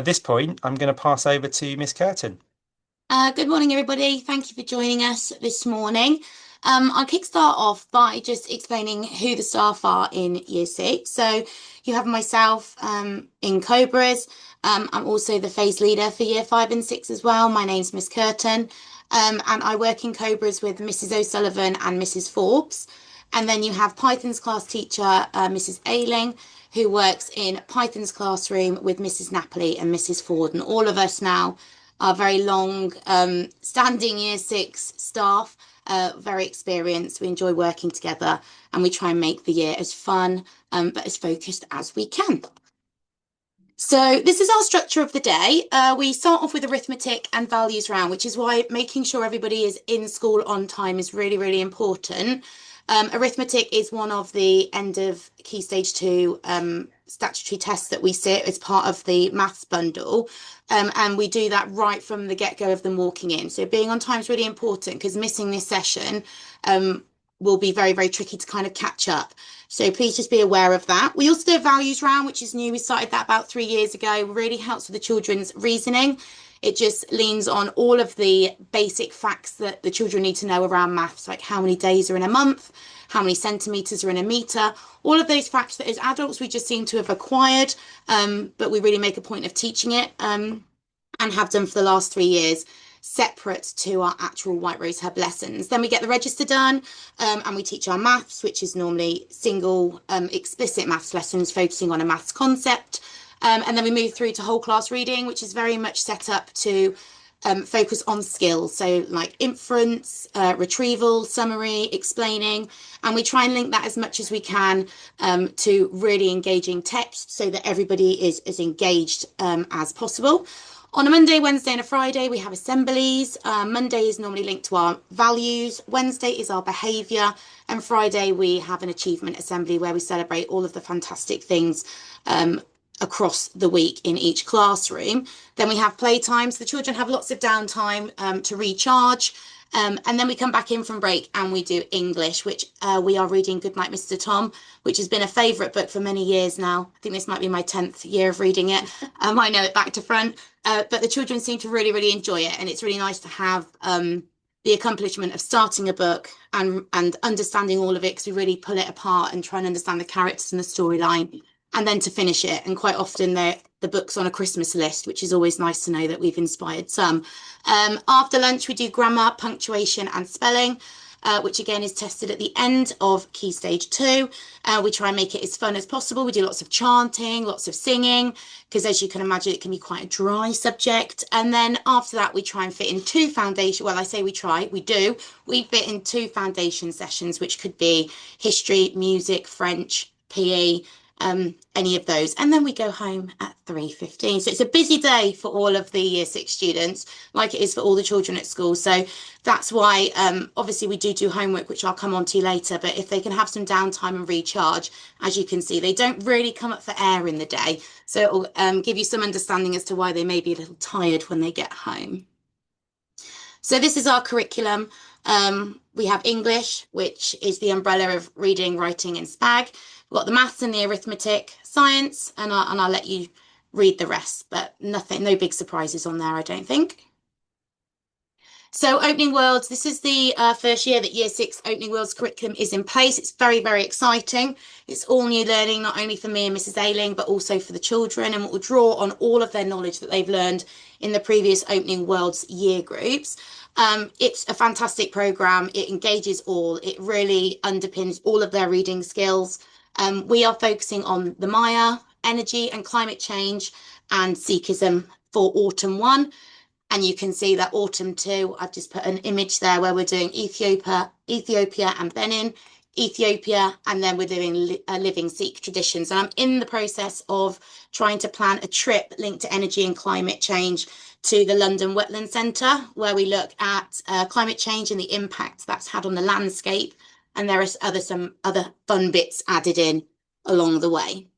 At this point, I'm going to pass over to Miss Curtin. Good morning, everybody. Thank you for joining us this morning. I'll kickstart off by just explaining who the staff are in Year 6. So you have myself in Cobras. I'm also the phase leader for Year 5 and 6 as well. My name's Miss Curtin, and I work in Cobras with Mrs. O'Sullivan and Mrs. Forbes. And then you have Python's class teacher, Mrs. Ailing, who works in Python's classroom with Mrs. Napoli and Mrs. Ford. And all of us now are very long standing Year 6 staff, very experienced. We enjoy working together and we try and make the year as fun but as focused as we can. So this is our structure of the day. We start off with arithmetic and values round, which is why making sure everybody is in school on time is really, really important. Arithmetic is one of the end of Key Stage 2 statutory tests that we sit as part of the maths bundle. And we do that right from the get-go of them walking in. So being on time is really important because missing this session will be very, very tricky to kind of catch up. So please just be aware of that. We also do a values round, which is new. We started that about 3 years ago. It really helps with the children's reasoning. It just leans on all of the basic facts that the children need to know around maths, like how many days are in a month, how many centimetres are in a metre, all of those facts that as adults we just seem to have acquired, but we really make a point of teaching it and have done for the last 3 years, separate to our actual White Rose Hub lessons. Then we get the register done and we teach our maths, which is normally single explicit maths lessons focusing on a maths concept. And then we move through to whole class reading, which is very much set up to focus on skills. So like inference, retrieval, summary, explaining, and we try and link that as much as we can to really engaging text so that everybody is as engaged as possible. On a Monday, Wednesday and a Friday, we have assemblies. Monday is normally linked to our values. Wednesday is our behaviour. And Friday, we have an achievement assembly where we celebrate all of the fantastic things across the week in each classroom. Then we have playtimes. The children have lots of downtime to recharge. And then we come back in from break and we do English, which we are reading Goodnight, Mr. Tom, which has been a favourite book for many years now. I think this might be my 10th year of reading it. I know it back to front, but the children seem to really, really enjoy it. And it's really nice to have the accomplishment of starting a book and understanding all of it, because we really pull it apart and try and understand the characters and the storyline, and then to finish it. And quite often the book's on a Christmas list, which is always nice to know that we've inspired some. After lunch, we do grammar, punctuation and spelling, which again is tested at the end of Key Stage 2. We try and make it as fun as possible. We do lots of chanting, lots of singing, because as you can imagine, it can be quite a dry subject. And then after that, we try and fit in two foundation, well, I say we try, we do. We fit in two foundation sessions, which could be history, music, French, PE, any of those, and then we go home at 3:15. So it's a busy day for all of the Year 6 students, like it is for all the children at school. So that's why obviously we do homework, which I'll come on to later, but if they can have some downtime and recharge, as you can see, they don't really come up for air in the day, so it'll give you some understanding as to why they may be a little tired when they get home. So this is our curriculum. We have English, which is the umbrella of reading, writing and SPAG. We've got the maths and the arithmetic, science, and I'll let you read the rest, but nothing, no big surprises on there, I don't think. So Opening Worlds, this is the first year that Year 6 Opening Worlds curriculum is in place. It's very, very exciting. It's all new learning, not only for me and Mrs. Ailing, but also for the children, and it will draw on all of their knowledge that they've learned in the previous Opening Worlds year groups. It's a fantastic programme. It engages all. It really underpins all of their reading skills. We are focusing on the Maya, energy and climate change, and Sikhism for Autumn 1. And you can see that Autumn 2, I've just put an image there where we're doing Ethiopia and Benin, Ethiopia, and then we're doing living Sikh traditions. And I'm in the process of trying to plan a trip linked to energy and climate change to the London Wetland Centre, where we look at climate change and the impact that's had on the landscape. And there are some other fun bits added in along the way.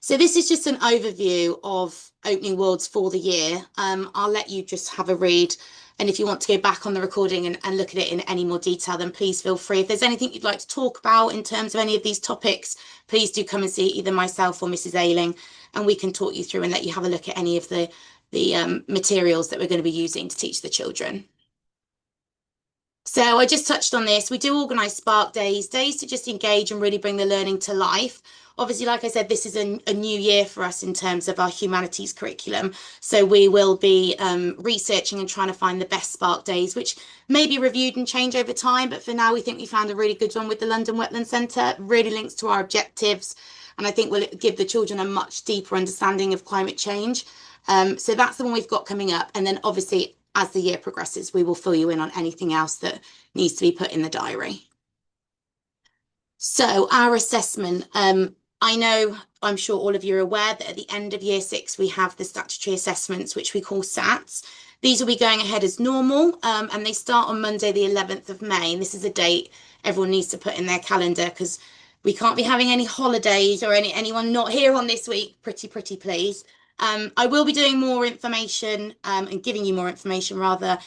So this is just an overview of Opening Worlds for the year. I'll let you just have a read. And if you want to go back on the recording and look at it in any more detail, then please feel free. If there's anything you'd like to talk about in terms of any of these topics, please do come and see either myself or Mrs. Ailing, and we can talk you through and let you have a look at any of the materials that we're going to be using to teach the children. So I just touched on this. We do organise Spark Days, days to just engage and really bring the learning to life. Obviously, like I said, this is a new year for us in terms of our humanities curriculum. So we will be researching and trying to find the best Spark Days, which may be reviewed and change over time. But for now, we think we found a really good one with the London Wetland Centre. Really links to our objectives. And I think will give the children a much deeper understanding of climate change. So that's the one we've got coming up. And then obviously, as the year progresses, we will fill you in on anything else that needs to be put in the diary. So our assessment, I know, I'm sure all of you are aware that at the end of year 6, we have the statutory assessments, which we call SATs. These will be going ahead as normal, and they start on Monday, the 11th of May. And this is a date everyone needs to put in their calendar because we can't be having any holidays or anyone not here on this week. Pretty please. I will be doing more information and giving you more information rather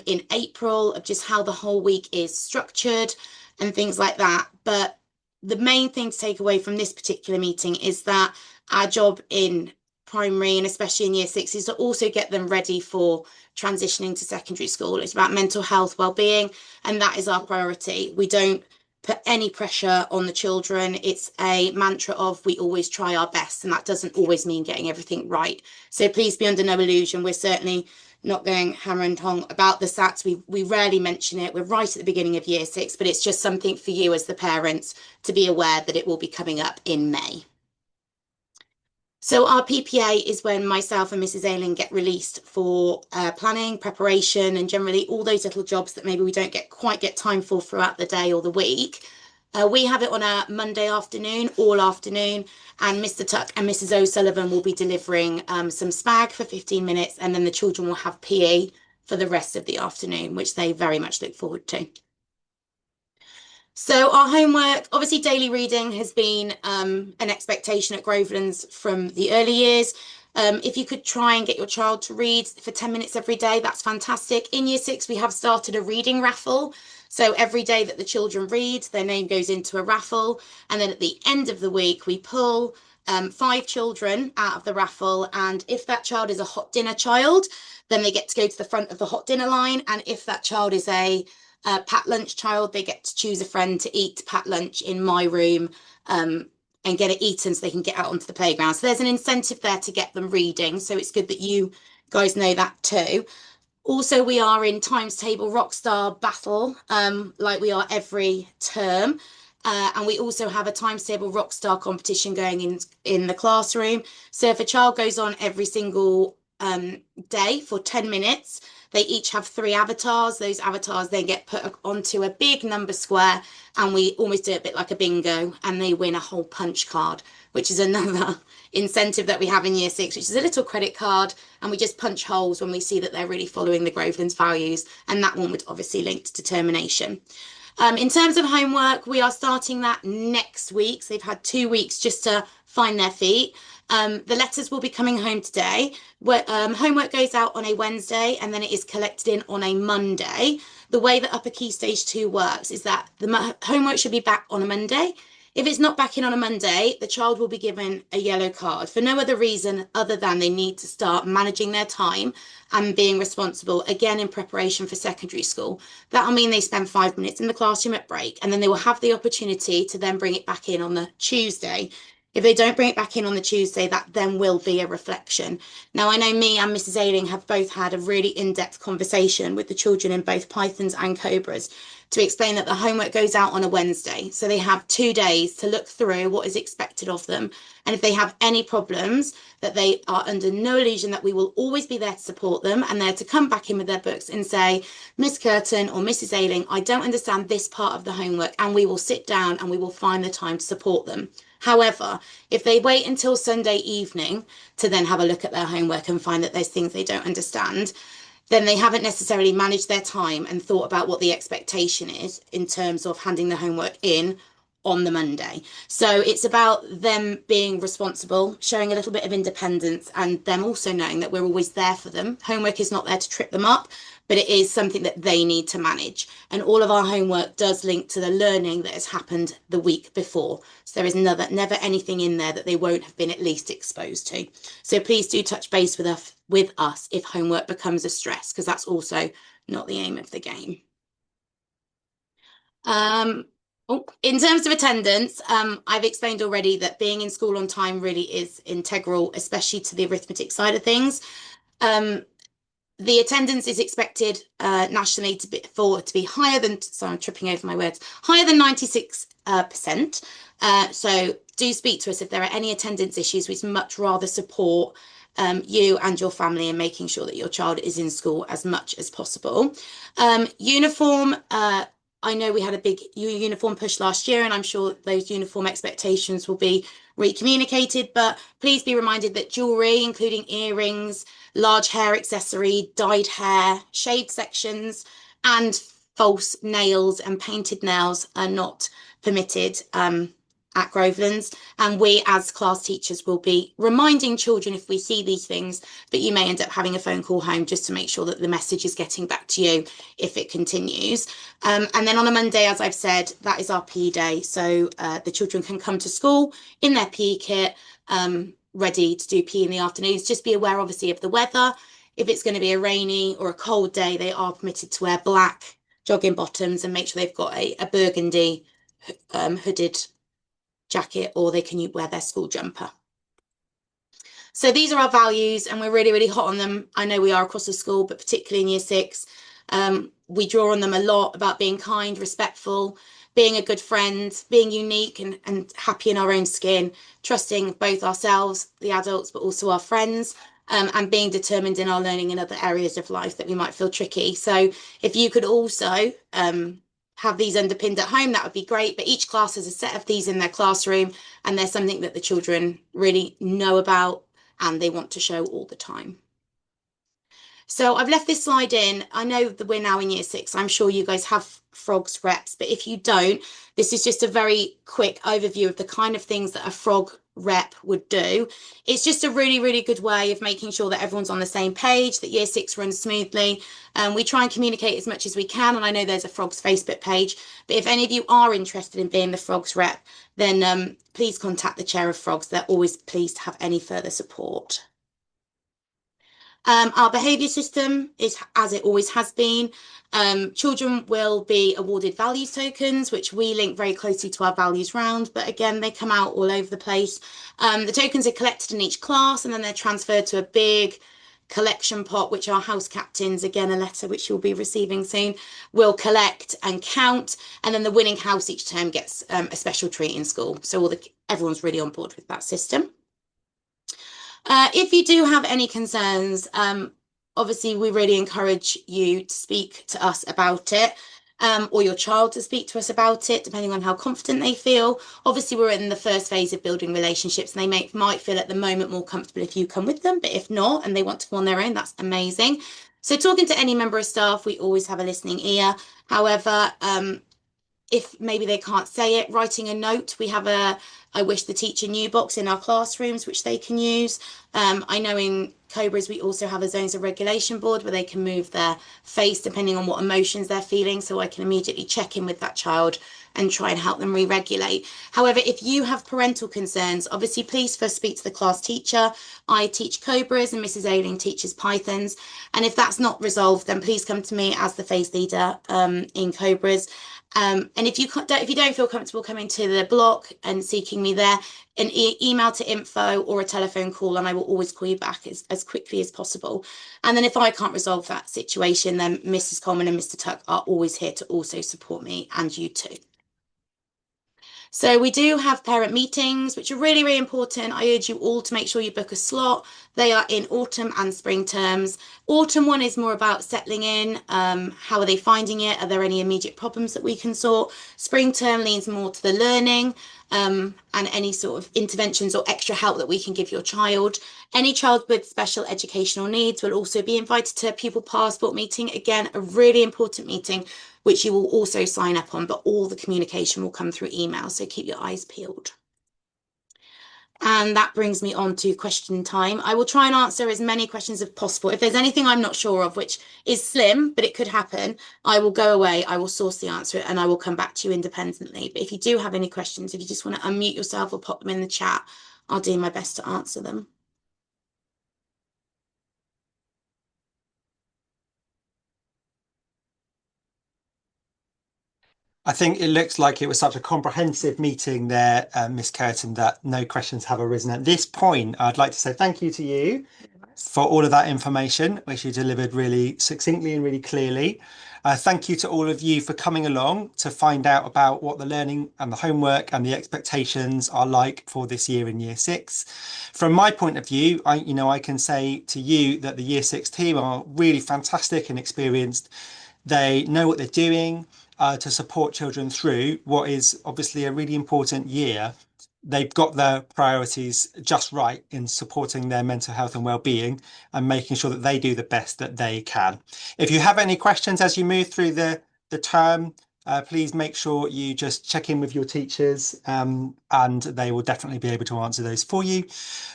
in April of just how the whole week is structured and things like that. But the main thing to take away from this particular meeting is that our job in primary and especially in year 6 is to also get them ready for transitioning to secondary school. It's about mental health, well-being, and that is our priority. We don't put any pressure on the children. It's a mantra of we always try our best, and that doesn't always mean getting everything right. So please be under no illusion. We're certainly not going hammer and tong about the SATs. We rarely mention it. We're right at the beginning of year 6, but it's just something for you as the parents to be aware that it will be coming up in May. So our PPA is when myself and Mrs. Ayling get released for planning, preparation, and generally all those little jobs that maybe we don't quite get time for throughout the day or the week. We have it on a Monday afternoon, all afternoon, and Mr. Tuck and Mrs. O'Sullivan will be delivering some spag for 15 minutes, and then the children will have PE for the rest of the afternoon, which they very much look forward to. So our homework, obviously daily reading has been an expectation at Grovelands from the early years. If you could try and get your child to read for 10 minutes every day, that's fantastic. In year 6, we have started a reading raffle. So every day that the children read, their name goes into a raffle. And then at the end of the week, we pull 5 children out of the raffle. And if that child is a hot dinner child, then they get to go to the front of the hot dinner line. And if that child is a packed lunch child, they get to choose a friend to eat packed lunch in my room and get it eaten so they can get out onto the playground. So there's an incentive there to get them reading. So it's good that you guys know that too. Also, we are in Times Table Rockstar Battle, like we are every term. And we also have a Times Table Rockstar competition going in the classroom. So if a child goes on every single day for 10 minutes, they each have 3 avatars. Those avatars then get put onto a big number square, and we almost do it a bit like a bingo, and they win a whole punch card, which is another incentive that we have in year 6, which is a little credit card, and we just punch holes when we see that they're really following the Grovelands values, and that one would obviously link to determination. In terms of homework, we are starting that next week. So they've had 2 weeks just to find their feet. The letters will be coming home today. Homework goes out on a Wednesday and then it is collected in on a Monday. The way that Upper Key Stage 2 works is that the homework should be back on a Monday. If it's not back in on a Monday, the child will be given a yellow card for no other reason other than they need to start managing their time and being responsible, again, in preparation for secondary school. That'll mean they spend 5 minutes in the classroom at break, and then they will have the opportunity to then bring it back in on the Tuesday. If they don't bring it back in on the Tuesday, that then will be a reflection. Now, I know me and Mrs. Ayling have both had a really in-depth conversation with the children in both Pythons and Cobras to explain that the homework goes out on a Wednesday. So they have 2 days to look through what is expected of them. And if they have any problems, that they are under no illusion that we will always be there to support them and there to come back in with their books and say, Miss Curtin or Mrs. Ayling, I don't understand this part of the homework, and we will sit down and we will find the time to support them. However, if they wait until Sunday evening to then have a look at their homework and find that there's things they don't understand, then they haven't necessarily managed their time and thought about what the expectation is in terms of handing the homework in on the Monday. So it's about them being responsible, showing a little bit of independence, and them also knowing that we're always there for them. Homework is not there to trip them up, but it is something that they need to manage. And all of our homework does link to the learning that has happened the week before. So there is never anything in there that they won't have been at least exposed to. So please do touch base with us if homework becomes a stress, because that's also not the aim of the game. Um, in terms of attendance, I've explained already that being in school on time really is integral, especially to the arithmetic side of things. Um, the attendance is expected nationally to be higher than, sorry, I'm tripping over my words, higher than 96%. So do speak to us if there are any attendance issues. We'd much rather support you and your family in making sure that your child is in school as much as possible. Uniform, I know we had a big uniform push last year, and I'm sure those uniform expectations will be recommunicated, but please be reminded that jewellery, including earrings, large hair accessory, dyed hair, shaved sections, and false nails and painted nails are not permitted at Grovelands. And we as class teachers will be reminding children if we see these things, but you may end up having a phone call home just to make sure that the message is getting back to you if it continues. And then on a Monday, as I've said, that is our PE day. So the children can come to school in their PE kit, ready to do PE in the afternoons. Just be aware, obviously, of the weather. If it's going to be a rainy or a cold day, they are permitted to wear black jogging bottoms and make sure they've got a burgundy hooded jacket, or they can wear their school jumper. So these are our values, and we're really, really hot on them. I know we are across the school, but particularly in year 6, we draw on them a lot about being kind, respectful, being a good friend, being unique and happy in our own skin, trusting both ourselves, the adults, but also our friends, and being determined in our learning in other areas of life that we might feel tricky. So if you could also have these underpinned at home, that would be great. But each class has a set of these in their classroom, and they're something that the children really know about and they want to show all the time. So I've left this slide in. I know that we're now in year 6. I'm sure you guys have frogs reps, but if you don't, this is just a very quick overview of the kind of things that a frog rep would do. It's just a really, really good way of making sure that everyone's on the same page, that year 6 runs smoothly. We try and communicate as much as we can, and I know there's a frogs Facebook page, but if any of you are interested in being the frogs rep, then please contact the chair of frogs. They're always pleased to have any further support. Our behaviour system is as it always has been. Children will be awarded values tokens, which we link very closely to our values round, but again, they come out all over the place. The tokens are collected in each class, and then they're transferred to a big collection pot, which our house captains, again, a letter which you'll be receiving soon, will collect and count. And then the winning house each term gets a special treat in school. So everyone's really on board with that system. If you do have any concerns, obviously we really encourage you to speak to us about it, or your child to speak to us about it, depending on how confident they feel. Obviously, we're in the first phase of building relationships, and they might feel at the moment more comfortable if you come with them, but if not, and they want to go on their own, that's amazing. So talking to any member of staff, we always have a listening ear. However, if maybe they can't say it, writing a note. We have a I wish the teacher knew box in our classrooms, which they can use. I know in Cobras we also have a zones of regulation board where they can move their face depending on what emotions they're feeling, so I can immediately check in with that child and try and help them re-regulate. However, if you have parental concerns, obviously please first speak to the class teacher. I teach Cobras and Mrs. Ailing teaches Pythons, and if that's not resolved, then please come to me as the phase leader in Cobras. And if you don't feel comfortable coming to the block and seeking me there, an email to info or a telephone call, and I will always call you back as quickly as possible. And then if I can't resolve that situation, then Mrs. Coleman and Mr. Tuck are always here to also support me, and you too. So we do have parent meetings, which are really, really important. I urge you all to make sure you book a slot. They are in autumn and spring terms. Autumn one is more about settling in. How are they finding it? Are there any immediate problems that we can sort? Spring term leans more to the learning. and any sort of interventions or extra help that we can give your child. Any child with special educational needs will also be invited to a pupil passport meeting. Again, a really important meeting, which you will also sign up on, but all the communication will come through email. So keep your eyes peeled. And that brings me on to question time. I will try and answer as many questions as possible. If there's anything I'm not sure of, which is slim, but it could happen, I will go away, I will source the answer, and I will come back to you independently. But if you do have any questions, if you just want to unmute yourself or pop them in the chat, I'll do my best to answer them. I think it looks like it was such a comprehensive meeting there, Miss Curtin, that no questions have arisen at this point. I'd like to say thank you to you for all of that information, which you delivered really succinctly and really clearly. Thank you to all of you for coming along to find out about what the learning and the homework and the expectations are like for this year in Year 6. From my point of view, I can say to you that the Year 6 team are really fantastic and experienced. They know what they're doing to support children through what is obviously a really important year. They've got their priorities just right in supporting their mental health and well-being and making sure that they do the best that they can. If you have any questions as you move through the term, please make sure you just check in with your teachers and they will definitely be able to answer those for you.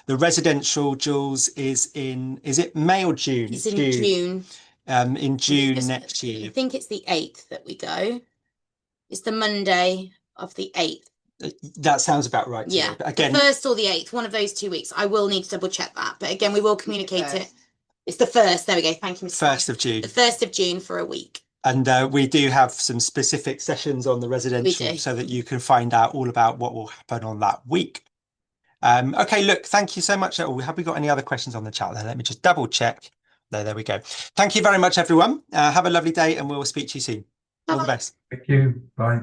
The residential, Jules, is it May or June? It's in June. In June next year. I think it's the 8th that we go. It's the Monday of the 8th. That sounds about right to me. But again, the 1st or the 8th, one of those 2 weeks. I will need to double check that. But again, we will communicate it. It's the 1st. There we go. Thank you, Mr. 1st of June. The 1st of June for a week. And we do have some specific sessions on the residential so that you can find out all about what will happen on that week. Okay, look, thank you so much. Oh, have we got any other questions on the chat there? Let me just double check. There we go. Thank you very much, everyone. Have a lovely day and we'll speak to you soon. All the best. Thank you. Bye.